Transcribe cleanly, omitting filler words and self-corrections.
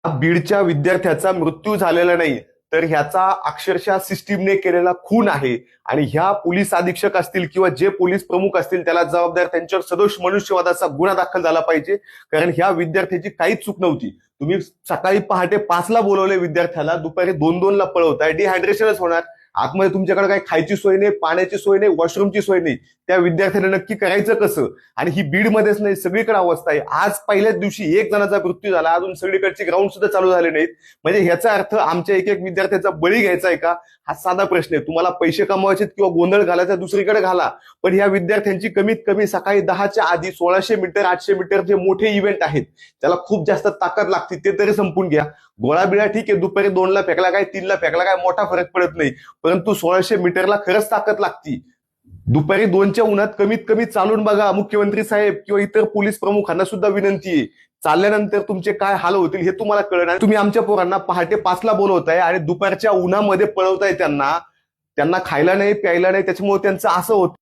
बीडच्या विद्यार्थ्याचा मृत्यू झालेला नाही, तर ह्याचा अक्षरशः सिस्टीमने केलेला खून आहे. आणि ह्या पोलीस अधीक्षक असतील किंवा जे पोलीस प्रमुख असतील त्याला जबाबदार, त्यांच्यावर सदोष मनुष्यवधाचा गुन्हा दाखल झाला पाहिजे. कारण ह्या विद्यार्थ्याची काहीच चूक नव्हती. तुम्ही सकाळी पहाटे 5ला बोलवले विद्यार्थ्याला, दुपारी 2-2ला पळवताय. डिहायड्रेशनच होणार. आतमध्ये तुमच्याकडे काही खायची सोय नाही, पाण्याची सोय नाही, वॉशरूमची सोय नाही. त्या विद्यार्थ्याने नक्की करायचं कसं? आणि ही बीडमध्येच नाही, सगळीकडे अवस्था आहे. आज पहिल्याच दिवशी एक जणाचा मृत्यू झाला, अजून सगळीकडची ग्राउंड सुद्धा चालू झाले नाहीत. म्हणजे ह्याचा अर्थ आमच्या एक एक विद्यार्थ्याचा बळी घ्यायचा आहे का? हा साधा प्रश्न आहे. तुम्हाला पैसे कमवायचे किंवा गोंधळ घालायचा दुसरीकडे घाला, पण ह्या विद्यार्थ्यांची कमीत कमी सकाळी 10च्या आधी 1600 मीटर 800 मीटर जे मोठे इव्हेंट आहेत त्याला खूप जास्त ताकद लागते, ते तरी संपून घ्या. गोळाबिळा ठीक आहे, दुपारी 2ला फेकला काय 3ला फेकला काय मोठा फरक पडत नाही, परंतु 1600 मीटरला खरंच ताकद लागती. दुपारी 2च्या उन्हात कमीत कमी चालून बघा. मुख्यमंत्री साहेब किंवा इतर पोलीस प्रमुखांना सुद्धा विनंती आहे, चालल्यानंतर तुमचे काय हाल होतील हे तुम्हाला कळणार. तुम्ही आमच्या पोरांना पहाटे 5ला बोलवताय आणि दुपारच्या उन्हामध्ये पळवताय. त्यांना खायला नाही प्यायला नाही, त्याच्यामुळे त्यांचं असं होतं.